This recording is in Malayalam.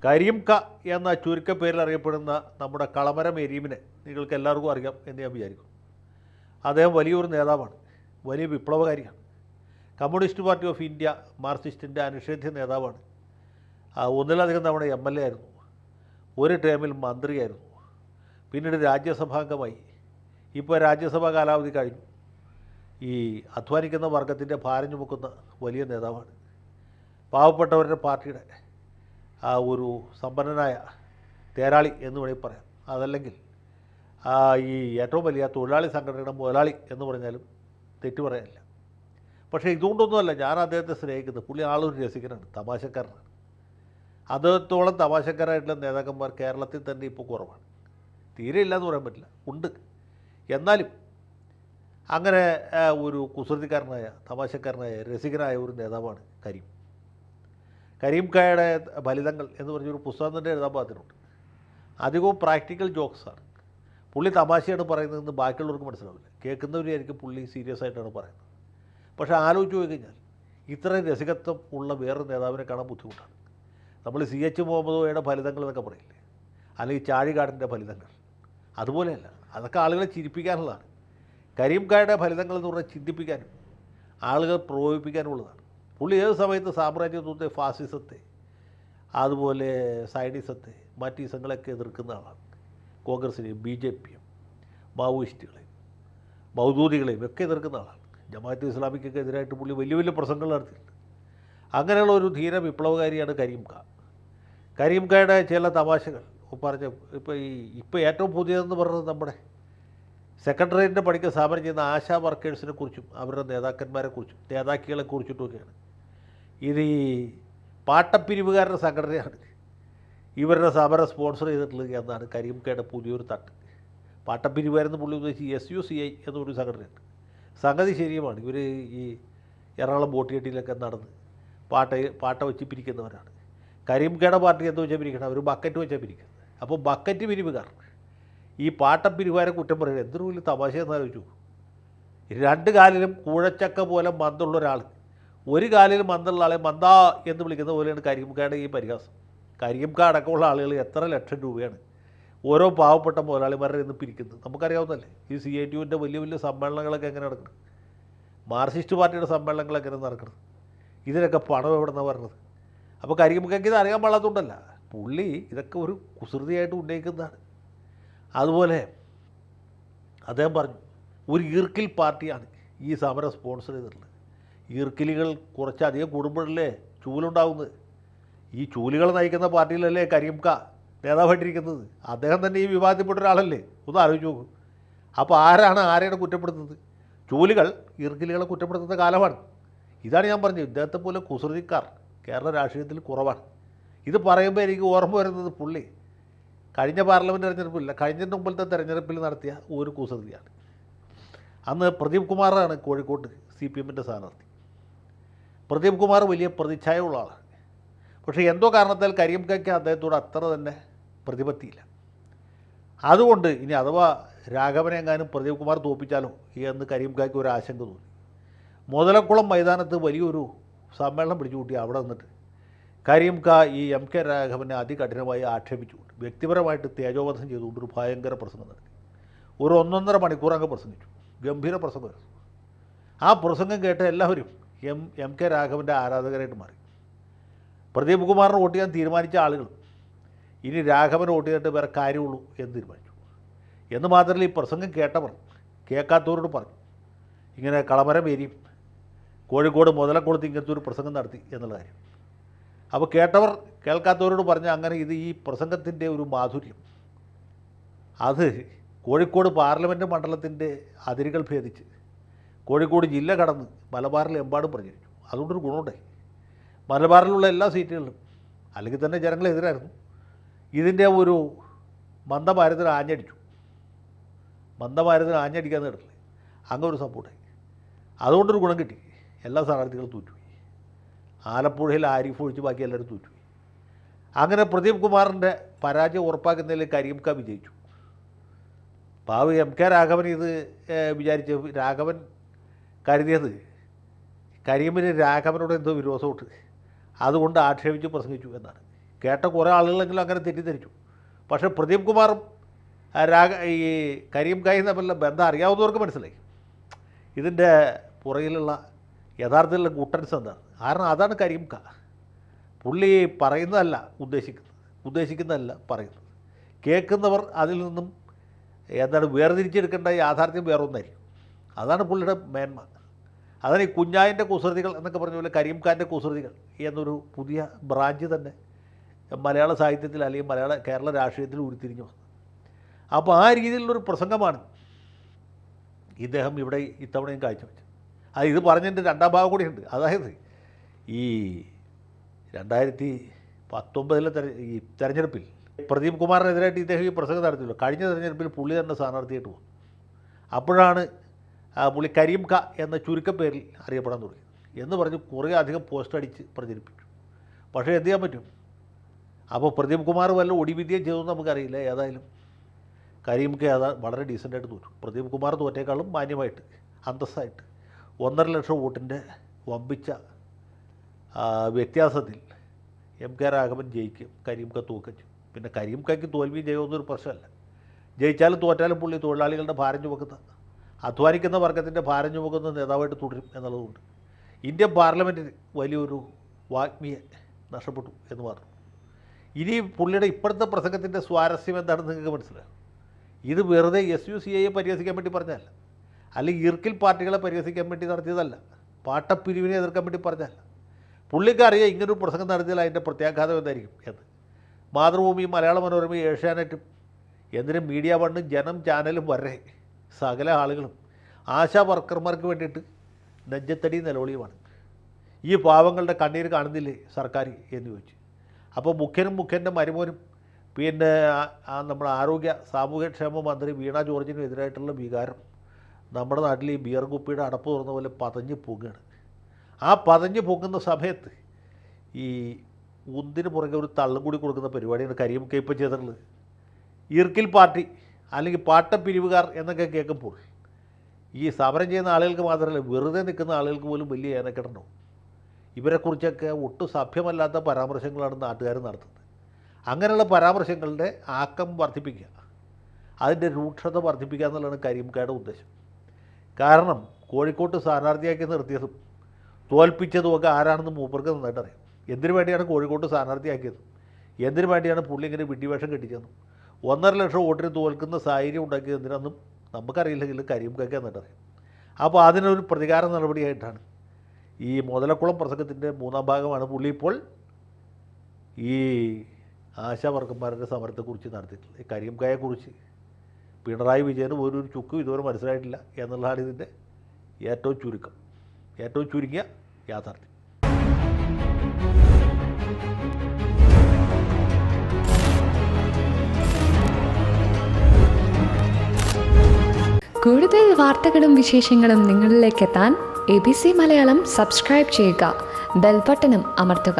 കരീം ക എന്ന ചുരുക്കപ്പേരിൽ അറിയപ്പെടുന്ന നമ്മുടെ കളമരം എരീമിനെ നിങ്ങൾക്ക് എല്ലാവർക്കും അറിയാം എന്ന് ഞാൻ വിചാരിക്കും. അദ്ദേഹം വലിയൊരു നേതാവാണ്, വലിയ വിപ്ലവകാരിയാണ്. കമ്മ്യൂണിസ്റ്റ് പാർട്ടി ഓഫ് ഇന്ത്യ മാർക്സിസ്റ്റിൻ്റെ അനിഷേധ്യ നേതാവാണ്. ഒന്നിലധികം തവണ MLA ആയിരുന്നു, ഒരു ടേമിൽ മന്ത്രിയായിരുന്നു, പിന്നീട് രാജ്യസഭാംഗമായി. ഇപ്പോൾ രാജ്യസഭാ കാലാവധി കഴിഞ്ഞു. ഈ അധ്വാനിക്കുന്ന വർഗത്തിൻ്റെ ഭാരം ചുമക്കുന്ന വലിയ നേതാവാണ്. പാവപ്പെട്ടവരുടെ പാർട്ടിയുടെ ഒരു സമ്പന്നനായ തേരാളി എന്ന് വേണമെങ്കിൽ പറയാം. അതല്ലെങ്കിൽ ഈ ഏറ്റവും വലിയ തൊഴിലാളി സംഘടനയുടെ മുതലാളി എന്ന് പറഞ്ഞാലും തെറ്റു പറയാനില്ല. പക്ഷേ ഇതുകൊണ്ടൊന്നുമല്ല ഞാൻ അദ്ദേഹത്തെ സ്നേഹിക്കുന്നത്. പുള്ളി ആളൊരു രസികനാണ്, തമാശക്കാരനാണ്. അദ്ദേഹത്തോളം തമാശക്കാരായിട്ടുള്ള നേതാക്കന്മാർ കേരളത്തിൽ തന്നെ ഇപ്പോൾ കുറവാണ്. തീരെ ഇല്ലയെന്ന് പറയാൻ പറ്റില്ല, ഉണ്ട്. എന്നാലും അങ്ങനെ ഒരു കുസൃതിക്കാരനായ, തമാശക്കാരനായ, രസികനായ ഒരു നേതാവാണ് കരീം കയുടെ ഫലിതങ്ങൾ എന്ന് പറഞ്ഞൊരു പുസ്തകം തന്നെ എഴുതാൻ പാകത്തിനുണ്ട്. അധികവും പ്രാക്ടിക്കൽ ജോക്സാണ്. പുള്ളി തമാശയാണ് പറയുന്നതെന്ന് ബാക്കിയുള്ളവർക്ക് മനസ്സിലാവില്ല. കേൾക്കുന്നവരായിരിക്കും പുള്ളി സീരിയസ് ആയിട്ടാണ് പറയുന്നത്. പക്ഷേ ആലോചിച്ച് പോയി കഴിഞ്ഞാൽ ഇത്രയും രസികത്വം ഉള്ള വേറൊരു നേതാവിനെ കാണാൻ ബുദ്ധിമുട്ടാണ്. നമ്മൾ CH മുഹമ്മദ് കോയയുടെ ഫലിതങ്ങൾ എന്നൊക്കെ പറയില്ലേ, അല്ലെങ്കിൽ ചാഴികാടൻ്റെ ഫലിതങ്ങൾ, അതുപോലെയല്ല. അതൊക്കെ ആളുകളെ ചിരിപ്പിക്കാനുള്ളതാണ്. കരീം കയുടെ ഫലിതങ്ങൾ എന്ന് പറഞ്ഞാൽ ചിന്തിപ്പിക്കാനും ആളുകൾ പ്രകോപിപ്പിക്കാനുള്ളതാണ്. പുള്ളി ഏത് സമയത്ത് സാമ്രാജ്യത്വത്തെ, ഫാസിസത്തെ, അതുപോലെ സൈനിസത്തെ, മറ്റീസങ്ങളെയൊക്കെ എതിർക്കുന്ന ആളാണ്. കോൺഗ്രസിനെയും BJPയും മാവോയിസ്റ്റുകളെയും മൗദൂദികളെയും ഒക്കെ എതിർക്കുന്ന ആളാണ്. ജമാഅത്തെ ഇസ്ലാമിക്കൊക്കെ എതിരായിട്ട് പുള്ളി വലിയ വലിയ പ്രസംഗങ്ങൾ നടത്തിയിട്ടുണ്ട്. അങ്ങനെയുള്ള ഒരു ധീര വിപ്ലവകാരിയാണ് കരീം കയുടെ ചില തമാശകൾ പറഞ്ഞ ഇപ്പോൾ ഏറ്റവും പുതിയതെന്ന് പറഞ്ഞത് നമ്മുടെ സെക്രട്ടേറിയറ്റിൻ്റെ പണിക്ക് സ്ഥാപനം ചെയ്യുന്ന ആശാ വർക്കേഴ്സിനെ കുറിച്ചും അവരുടെ നേതാക്കന്മാരെക്കുറിച്ചും നേതാക്കളെക്കുറിച്ചിട്ടുമൊക്കെയാണ്. ഇത് ഈ പാട്ടപ്പിരിവുകാരുടെ സംഘടനയാണ് ഇവരുടെ സമരം സ്പോൺസർ ചെയ്തിട്ടുള്ളത് എന്നാണ് കരീം കയുടെ പുതിയൊരു തട്ട്. പാട്ടപ്പിരിവുകാരെന്ന് പുള്ളി ഉദ്ദേശിച്ച് SUCI എന്നൊരു സംഘടനയുണ്ട്. സംഗതി ശരിയുമാണ്. ഇവർ ഈ എറണാകുളം ബോട്ടിയെട്ടിയിലൊക്കെ നടന്ന് പാട്ട വെച്ച് പിരിക്കുന്നവരാണ്. കരീം കയുടെ പാർട്ടി എന്താ വെച്ചാൽ പിരിക്കണം, അവർ ബക്കറ്റ് വെച്ചാൽ പിരിക്കുന്നത്. അപ്പോൾ ബക്കറ്റ് പിരിവുകാർ ഈ പാട്ടപ്പിരിവുകാരെ കുറ്റം പറയുന്നത് എന്തൊരു വലിയ തമാശയെന്ന് ആലോചിച്ചു. രണ്ട് കാലിലും കൂഴച്ചക്ക പോലെ മന്ദുള്ള ഒരാൾ ഒരു കാലിൽ മന്ദുള്ള ആളെ മന്ദ എന്ന് വിളിക്കുന്ന പോലെയാണ് കരീം കയുടെ ഈ പരിഹാസം. കരീം ക അടക്കമുള്ള ആളുകൾ എത്ര ലക്ഷം രൂപയാണ് ഓരോ പാവപ്പെട്ട മുതലാളിമാരുടെ നിന്ന് പിരിക്കുന്നത് നമുക്കറിയാവുന്നല്ലേ. ഈ CITUവിൻ്റെ വലിയ വലിയ സമ്മേളനങ്ങളൊക്കെ എങ്ങനെ നടക്കുന്നത്, മാർക്സിസ്റ്റ് പാർട്ടിയുടെ സമ്മേളനങ്ങളൊക്കെ എങ്ങനെ നടക്കുന്നത്, ഇതിനൊക്കെ പണം എവിടെ നിന്നാണ് വരുന്നത്? അപ്പോൾ കരീം കയ്ക്ക് ഇത് അറിയാൻ പാടാത്തതുകൊണ്ടല്ല, പുള്ളി ഇതൊക്കെ ഒരു കുസൃതിയായിട്ട് ഉന്നയിക്കുന്നതാണ്. അതുപോലെ അദ്ദേഹം പറഞ്ഞു, ഒരു ഈർക്കിൽ പാർട്ടിയാണ് ഈ സമരം സ്പോൺസർ ചെയ്തിട്ടുള്ളത്. ഈർക്കിലികൾ കുറച്ചധികം കൂടുമ്പോഴല്ലേ ചൂലുണ്ടാകുന്നത്. ഈ ചൂലുകൾ നയിക്കുന്ന പാർട്ടിയിലല്ലേ കരീം ക നേതാവായിട്ടിരിക്കുന്നത്. അദ്ദേഹം തന്നെ ഈ വിവാദത്തിൽപ്പെട്ട ഒരാളല്ലേ, ഒന്ന് ആലോചിച്ച് നോക്കും. അപ്പോൾ ആരെയാണ് കുറ്റപ്പെടുത്തുന്നത്? ചൂലുകൾ ഈർക്കിലികളെ കുറ്റപ്പെടുത്തുന്ന കാലമാണ്. ഇതാണ് ഞാൻ പറഞ്ഞത്, ഇദ്ദേഹത്തെ പോലെ കുസൃതിക്കാർ കേരള രാഷ്ട്രീയത്തിൽ കുറവാണ്. ഇത് പറയുമ്പോൾ എനിക്ക് ഓർമ്മ വരുന്നത് പുള്ളി കഴിഞ്ഞ പാർലമെൻറ്റ് തെരഞ്ഞെടുപ്പില്ല, കഴിഞ്ഞ മുമ്പത്തെ തെരഞ്ഞെടുപ്പിൽ നടത്തിയ ഒരു കുസൃതിയാണ്. അന്ന് പ്രദീപ് കുമാറാണ് കോഴിക്കോട്ട് CPMൻ്റെ സ്ഥാനാർത്ഥി. പ്രദീപ് കുമാർ വലിയ പ്രതിച്ഛായയുള്ള ആളാണ്. പക്ഷേ എന്തോ കാരണത്താൽ കരീം കയ്ക്ക് അദ്ദേഹത്തോട് അത്ര തന്നെ പ്രതിപത്തിയില്ല. അതുകൊണ്ട് ഇനി അഥവാ രാഘവനെ എങ്ങാനും പ്രദീപ് കുമാർ തോൽപ്പിച്ചാലോ എന്ന് കരീം കയ്ക്ക് ഒരു ആശങ്ക തോന്നി. മുതലക്കുളം മൈതാനത്ത് വലിയൊരു സമ്മേളനം പിടിച്ചു കൂട്ടി. അവിടെ നിന്നിട്ട് കരീം ക ഈ MK രാഘവനെ അതികഠിനമായി ആക്ഷേപിച്ചുകൊണ്ട് വ്യക്തിപരമായിട്ട് തേജോവധം ചെയ്തുകൊണ്ടൊരു ഭയങ്കര പ്രസംഗം നടത്തി. ഒരു 1.5 മണിക്കൂർ അങ്ങ് പ്രസംഗിച്ചു. ഗംഭീര പ്രസംഗമായിരുന്നു. ആ പ്രസംഗം കേട്ട് എല്ലാവരും MK രാഘവൻ്റെ ആരാധകരായിട്ട് മാറി. പ്രദീപ് കുമാറിന് വോട്ട് ചെയ്യാൻ തീരുമാനിച്ച ആളുകൾ ഇനി രാഘവന് വോട്ട് ചെയ്തിട്ട് വേറെ കാര്യമുള്ളൂ എന്ന് തീരുമാനിച്ചു. എന്ന് മാത്രമല്ല, ഈ പ്രസംഗം കേട്ടവർ കേൾക്കാത്തവരോട് പറഞ്ഞു ഇങ്ങനെ കളമരം എരിയും കോഴിക്കോട് മുതലക്കുളത്ത് ഇങ്ങനത്തെ ഒരു പ്രസംഗം നടത്തി എന്നുള്ള കാര്യം. അപ്പോൾ കേട്ടവർ കേൾക്കാത്തവരോട് പറഞ്ഞ അങ്ങനെ ഈ പ്രസംഗത്തിൻ്റെ ഒരു മാധുര്യം അത് കോഴിക്കോട് പാർലമെൻറ്റ് മണ്ഡലത്തിൻ്റെ അതിരുകൾ ഭേദിച്ച് കോഴിക്കോട് ജില്ല കടന്ന് മലബാറിലെമ്പാടും പ്രചരിച്ചു. അതുകൊണ്ടൊരു ഗുണമുണ്ടായി. മലബാറിലുള്ള എല്ലാ സീറ്റുകളിലും അല്ലെങ്കിൽ തന്നെ ജനങ്ങളെതിരായിരുന്നു. ഇതിൻ്റെ ഒരു മന്ദഭാരതത്തിന് ആഞ്ഞടിക്കാൻ നേടില്ലേ, അങ്ങനെ ഒരു സംഭവമുണ്ടായി. അതുകൊണ്ടൊരു ഗുണം കിട്ടി. എല്ലാ സ്ഥാനാർത്ഥികളും തോറ്റുപോയി. ആലപ്പുഴയിൽ ആരിഫ് ഒഴിച്ച് ബാക്കി എല്ലാവരും തോറ്റുപോയി. അങ്ങനെ പ്രദീപ് കുമാറിൻ്റെ പരാജയം ഉറപ്പാക്കുന്നതിൽ കരീം ക വിജയിച്ചു. പാവ MK രാഘവൻ ഇത് വിചാരിച്ച് രാഘവൻ കരുതിയത് കരീമിന് രാഘവനോട് എന്തോ വിരോധമുണ്ട്, അതുകൊണ്ട് ആക്ഷേപിച്ച് പ്രസംഗിച്ചു എന്നാണ്. കേട്ട കുറേ ആളുകളെങ്കിലും അങ്ങനെ തെറ്റിദ്ധരിച്ചു. പക്ഷേ പ്രദീപ് കുമാറും ഈ കരീം കായും തമ്മിലുള്ള ബന്ധം അറിയാവുന്നവർക്ക് മനസ്സിലായി ഇതിൻ്റെ പുറകിലുള്ള യഥാർത്ഥത്തിലുള്ള ഗുട്ടൻസ് എന്താണ്. കാരണം അതാണ് കരീം കാ. പുള്ളി പറയുന്നതല്ല ഉദ്ദേശിക്കുന്നതല്ല പറയുന്നത്. കേൾക്കുന്നവർ അതിൽ നിന്നും എന്താണ് വേർതിരിച്ചെടുക്കേണ്ട യാഥാർത്ഥ്യം വേറൊന്നായിരിക്കും. അതാണ് പുള്ളിയുടെ മേന്മ. അതാണ് ഈ കുഞ്ഞായൻ്റെ കുസൃതികൾ എന്നൊക്കെ പറഞ്ഞ പോലെ കരീം ഖാൻ്റെ കുസൃതികൾ എന്നൊരു പുതിയ ബ്രാഞ്ച് തന്നെ മലയാള സാഹിത്യത്തിൽ അല്ലെങ്കിൽ കേരള രാഷ്ട്രീയത്തിൽ ഉരുത്തിരിഞ്ഞു വന്നു. അപ്പോൾ ആ രീതിയിലുള്ളൊരു പ്രസംഗമാണ് ഇദ്ദേഹം ഇവിടെ ഇത്തവണയും കാഴ്ചവെച്ചത്. ഇത് പറഞ്ഞതിൻ്റെ രണ്ടാം ഭാഗം കൂടിയുണ്ട്. അതായത് ഈ 2019 ഈ തെരഞ്ഞെടുപ്പിൽ പ്രദീപ് കുമാറിനെതിരായിട്ട് ഇദ്ദേഹം ഈ പ്രസംഗം നടത്തിയല്ലോ. കഴിഞ്ഞ തെരഞ്ഞെടുപ്പിൽ പുള്ളി തന്നെ സ്ഥാനാർത്ഥിയായിട്ട് പോകും. അപ്പോഴാണ് പുള്ളി കരീം ഖാ എന്ന ചുരുക്കപ്പേരിൽ അറിയപ്പെടാൻ തുടങ്ങി എന്ന് പറഞ്ഞ് കുറേ അധികം പോസ്റ്റ് അടിച്ച് പ്രചരിപ്പിച്ചു. പക്ഷേ എന്ത് ചെയ്യാൻ പറ്റും? അപ്പോൾ പ്രദീപ് കുമാർ വല്ല ഒടിവിദ്യം ചെയ്തെന്ന് നമുക്കറിയില്ല. ഏതായാലും കരീം ഖാ വളരെ ഡീസൻ്റായിട്ട് തോറ്റു. പ്രദീപ് കുമാർ തോറ്റേക്കാളും മാന്യമായിട്ട് അന്തസ്സായിട്ട് 1.5 ലക്ഷം വോട്ടിൻ്റെ വമ്പിച്ച വ്യത്യാസത്തിൽ എം കെ രാഘവൻ ജയിക്കും, കരീം ഖാ തോക്കുകയും ചെയ്യും. പിന്നെ കരീം ഖായ്ക്ക് തോൽവിയും ചെയ്യുമെന്നൊരു പ്രശ്നമല്ല. ജയിച്ചാലും തോറ്റാലും പുള്ളി തൊഴിലാളികളുടെ ഭാരം ചുമക്കുന്ന, അധ്വാനിക്കുന്ന വർഗത്തിൻ്റെ ഭാരം ചുമക്കുന്ന നേതാവായിട്ട് തുടരും എന്നുള്ളതുകൊണ്ട് ഇന്ത്യൻ പാർലമെൻറ്റിന് വലിയൊരു വാഗ്മിയെ നഷ്ടപ്പെട്ടു എന്ന് പറഞ്ഞു. ഇനി പുള്ളിയുടെ ഇപ്പോഴത്തെ പ്രസംഗത്തിൻ്റെ സ്വാരസ്യം എന്താണെന്ന് നിങ്ങൾക്ക് മനസ്സിലാകും. ഇത് വെറുതെ SUCIയെ പരിഹസിക്കാൻ വേണ്ടി പറഞ്ഞതല്ല, അല്ലെങ്കിൽ ഇർക്കിൽ പാർട്ടികളെ പരിഹസിക്കാൻ വേണ്ടി നടത്തിയതല്ല, പാട്ടപ്പിരിവിനെ എതിർക്കാൻ വേണ്ടി പറഞ്ഞതല്ല. പുള്ളിക്കറിയാം ഇങ്ങനൊരു പ്രസംഗം നടത്തിയാൽ അതിൻ്റെ പ്രത്യാഘാതം എന്തായിരിക്കും എന്ന്. മാതൃഭൂമിയും മലയാള മനോരമയും ഏഷ്യാനെറ്റും എന്തിനും മീഡിയ വണ്ണും ജനം ചാനലും വരെ സകല ആളുകളും ആശാ വർക്കർമാർക്ക് വേണ്ടിയിട്ട് നെഞ്ചത്തടി നിലവിളിയുമാണ്. ഈ പാവങ്ങളുടെ കണ്ണീര് കാണുന്നില്ലേ സർക്കാർ എന്ന് ചോദിച്ചു. അപ്പോൾ മുഖ്യൻ്റെ മരുമോനും പിന്നെ നമ്മുടെ സാമൂഹ്യക്ഷേമ മന്ത്രി വീണ ജോർജിനും എതിരായിട്ടുള്ള വികാരം നമ്മുടെ നാട്ടിൽ ഈ ബിയർ കുപ്പിയുടെ അടപ്പ് തുറന്ന പോലെ പതഞ്ഞ് പൊങ്ങുകയാണ്. ആ പതഞ്ഞ് പൊങ്ങുന്ന സമയത്ത് ഈ ഉന്തിന് പുറകെ ഒരു തള്ളും കൂടി കൊടുക്കുന്ന പരിപാടിയാണ് കരീം ഖാ ഇപ്പോൾ ചെയ്തിട്ടുള്ളത്. ഇർക്കിൽ പാർട്ടി അല്ലെങ്കിൽ പാട്ടപ്പിരിവുകാർ എന്നൊക്കെ കേൾക്കുമ്പോൾ ഈ സമരം ചെയ്യുന്ന ആളുകൾക്ക് മാത്രമല്ല, വെറുതെ നിൽക്കുന്ന ആളുകൾക്ക് പോലും വലിയ ഏനക്കെട്ടുണ്ടാവും. ഇവരെക്കുറിച്ചൊക്കെ ഒട്ടും സഭ്യമല്ലാത്ത പരാമർശങ്ങളാണ് നാട്ടുകാർ നടത്തുന്നത്. അങ്ങനെയുള്ള പരാമർശങ്ങളുടെ ആക്കം വർദ്ധിപ്പിക്കുക, അതിൻ്റെ രൂക്ഷത വർദ്ധിപ്പിക്കുക എന്നുള്ളതാണ് കരീം ഖായുടെ ഉദ്ദേശം. കാരണം കോഴിക്കോട്ട് സ്ഥാനാർത്ഥിയാക്കി നിർത്തിയതും തോൽപ്പിച്ചതുമൊക്കെ ആരാണെന്ന് മൂപ്പർക്ക് നന്നായിട്ട് അറിയാം. എന്തിനു വേണ്ടിയാണ് കോഴിക്കോട്ട് സ്ഥാനാർത്ഥിയാക്കിയത്, എന്തിനു വേണ്ടിയാണ് പുള്ളി ഇങ്ങനെ വിഡ്ഢിവേഷം കെട്ടിച്ചതെന്നും 1.5 ലക്ഷം വോട്ടിന് തോൽക്കുന്ന സാഹചര്യം ഉണ്ടാക്കിയത് എന്തിനാണെന്നും നമുക്കറിയില്ലെങ്കിൽ കരീം ഖായ്ക്ക് നന്നായിട്ട് അറിയാം. അപ്പോൾ അതിനൊരു പ്രതികാര നടപടിയായിട്ടാണ് ഈ മുതലക്കുളം പ്രസംഗത്തിൻ്റെ 3ാം ഭാഗമാണ് പുള്ളി ഇപ്പോൾ ഈ ആശാ വർക്കർമാരുടെ സമരത്തെക്കുറിച്ച് നടത്തിയിട്ടുള്ളത്. കരീം ഖായെക്കുറിച്ച് പിണറായി വിജയന് ഒരു ചുക്കും ഇതുവരെ മനസ്സിലായിട്ടില്ല എന്നുള്ളതാണ് ഇതിൻ്റെ ഏറ്റവും ചുരുങ്ങിയ യാഥാർത്ഥ്യം. കൂടുതൽ വാർത്തകളും വിശേഷങ്ങളും നിങ്ങളിലേക്ക് എത്താൻ ABC മലയാളം സബ്സ്ക്രൈബ് ചെയ്യുക, ബെൽ ബട്ടണും അമർത്തുക.